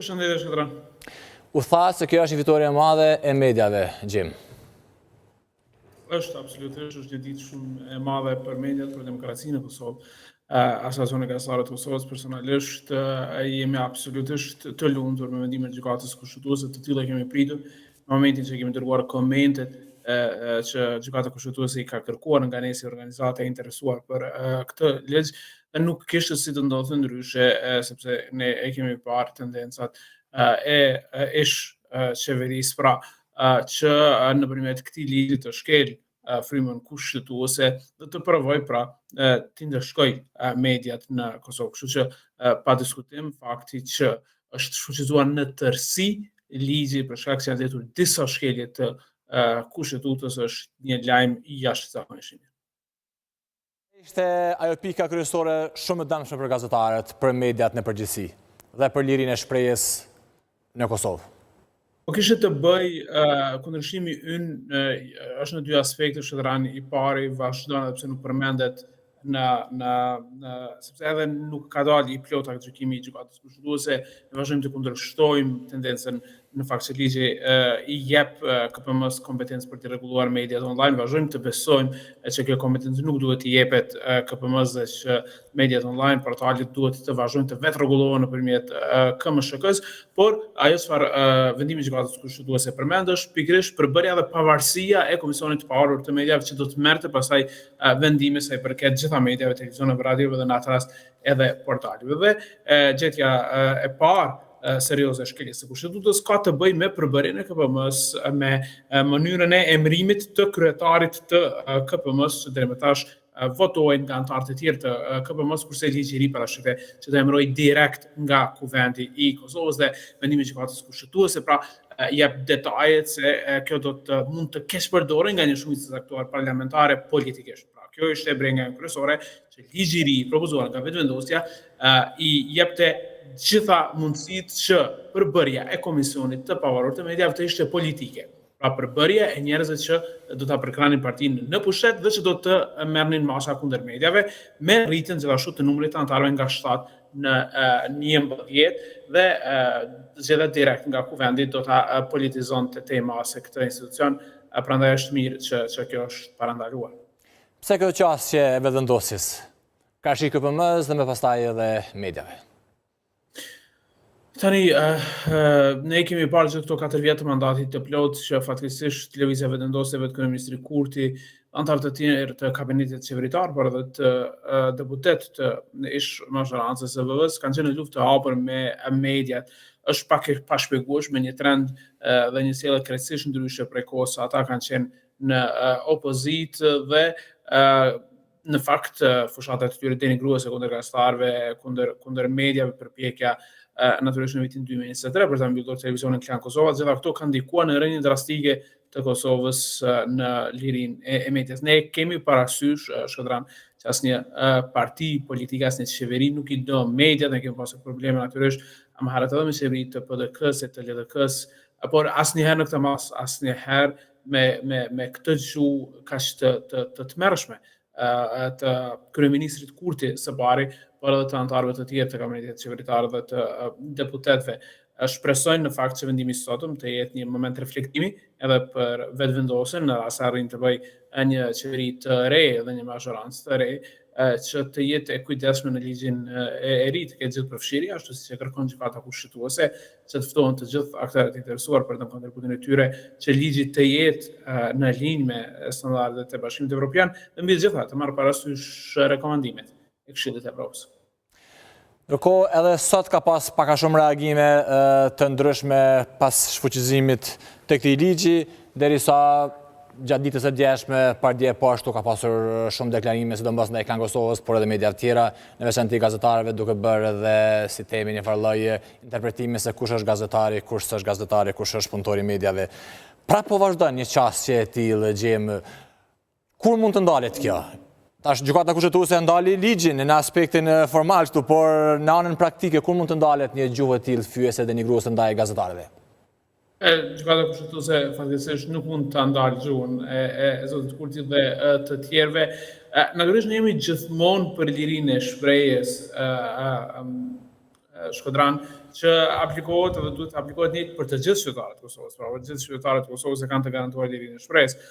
Shëndetje Shkëdran. U tha se kjo është një fitore e madhe e mediave, Gjim. Është absolutisht, është një ditë shumë e madhe për mediat, për demokracinë e Kosovë. Asociacioni i Gazetarëve të Kosovës personalisht jemi absolutisht të lumtur me vendimin e gjykatës kushtetuese, të tilla kemi pritur në momentin që kemi dërguar komentet që gjykata kushtetuese i ka kërkuar nga ne si organizata e interesuar për këtë ligj, nuk kishte si të ndodhte ndryshe, sepse ne e kemi parë tendencat ish qeverisë, pra që nëpërmjet këtij ligji të shkel frymën kushtetuese dhe të provoj pra të ndëshkoj mediat në Kosovë. Kështu që pa diskutim fakti që është shfuqizuar në tërësi ligji për shkak se janë gjetur disa shkelje të kushtetutës është një lajm i jashtëzakonshëm. Ishte ajo pika kryesore shumë e dëmshme për gazetarët, për mediat në përgjithësi dhe për lirinë e shprehjes në Kosovë. Po kishte të bëj kundërshimi ynë është në dy aspekte Shkëdran. I pari vazhdon edhe pse nuk përmendet sepse edhe nuk ka dalë i plot gjykimi i gjykatës kushtetuese, ne vazhdojmë të kundërshtojmë tendencën në fakt që ligji i jep KPM-s kompetencë për të rregulluar mediat online, vazhdojmë të besojmë që kjo kompetencë nuk duhet t'i jepet KPM-s dhe që mediat online, portalet duhet të vazhdojnë të vetë rregullohen nëpërmjet KMSHK-s, por ajo çfarë vendimi i gjykatës kushtetuese përmend është pikërisht përbërja dhe pavarësia e Komisionit të Pavarur të Mediave që do të merrte pastaj vendime sa i përket gjitha mediave, televizioneve, radiove dhe në atë rast edhe portaleve. Dhe gjetja e parë serioze shkeljes së kushtetutës ka të bëjë me përbërjen e KPM-s, me mënyrën e emërimit të kryetarit të KPM-s, që deri më tash votojnë nga anëtarët e tjerë të KPM-s, kurse ligji i ri parashikoi që të emëroj direkt nga Kuvendi i Kosovës dhe vendimi i gjykatës kushtetuese, pra jep detajet se kjo do të mund të keq përdorë nga një shumicë të caktuar parlamentare politikisht. Pra kjo është e brenga kryesore që ligji i ri propozuar nga vetëvendosja i jepte gjitha mundësitë që përbërja e Komisionit të Pavarur të Mediave të ishte politike. Pra përbërja e njerëzve që do ta përkranin partinë në pushtet dhe që do të merrnin masha kundër mediave, me rritjen gjithashtu të numrit të anëtarëve nga 7 në 11 dhe zgjedhja direkt nga Kuvendi do ta politizonte tema se këtë institucion, prandaj është mirë që kjo është parandaluar. Pse kjo qasje e vetëvendosjes? Ka shi KPM-s dhe më pastaj edhe mediave. Tani, ne kemi parë që këto 4 vjet të mandatit të plot që fatkeqësisht lëvizja vetëvendosje vetë kryeministri Kurti, anëtarët e tjerë të kabinetit qeveritar, por edhe të deputet të ish mazhorancës së VV-s kanë qenë në luftë të hapur me mediat. Është pak e pashpjegueshme një trend dhe një sjellje krejtësisht ndryshe prej kohës sa ata kanë qenë në opozitë dhe në fakt fushata e tyre denigruese kundër gazetarëve, kundër mediave, përpjekja natyrisht në vitin 2023 për ta mbyllur televizionin Klan Kosova, gjitha këto kanë ndikuar në rënien drastike të Kosovës në lirinë e medias. Ne kemi parasysh, Shkëdran, që asnjë parti politike, asnjë qeveri nuk i do mediat, ne kemi pasur probleme natyrisht më herët edhe me qeveritë të PDK-s e të LDK-s, por asnjëherë në këtë mas, asnjëherë me këtë gjuhë kaq të tmerrshme të kryeministrit Kurti së pari, por edhe të anëtarëve të tjerë të kabinetit qeveritar dhe të deputetëve. Shpresojnë në fakt që vendimi i sotëm të jetë një moment reflektimi edhe për vetëvendosjen në rast se arrin të bëj një qeveri të re dhe një mazhorancë të re, që të jetë e kujdesshme në ligjin e ri, të ketë gjithë përfshirje, ashtu siç e kërkon gjykata kushtetuese, që të ftohen të gjithë aktorët e interesuar për të kontributin e tyre, që ligji të jetë në linjë me standardet e Bashkimit Evropian dhe mbi të gjitha të marrë parasysh rekomandimet e Këshillit të Evropës. Ndërkohë, edhe sot ka pas pak a shumë reagime të ndryshme pas shfuqizimit të këtij ligji, derisa gjatë ditës së djeshme pardje po ashtu ka pasur shumë deklarime sidomos ndaj Klan Kosovës, por edhe media të tjera, në veçantë gazetarëve, duke bërë edhe si themi një farë lloj interpretimi se kush është gazetari, kush s'është gazetari, kush është punëtori i mediave. Pra po vazhdon një qasje e tillë, Gjem. Kur mund të ndalet kjo? Tash gjykata kushtetuese ndali ligjin në aspektin formal këtu, por në anën praktike kur mund të ndalet një gjuhë e tillë fyese dhe nigruese ndaj gazetarëve? Gjykata kushtetuese fatkeqësisht nuk mund ta ndalë gjuhën e zotit Kurti dhe të tjerëve. Natyrisht ne jemi gjithmonë për lirinë e shprehjes, Shkëdran, që aplikohet edhe duhet aplikohet njëjtë për të gjithë qytetarët e Kosovës. Pra, të gjithë qytetarët e Kosovës e kanë të garantuar lirinë e shpresë.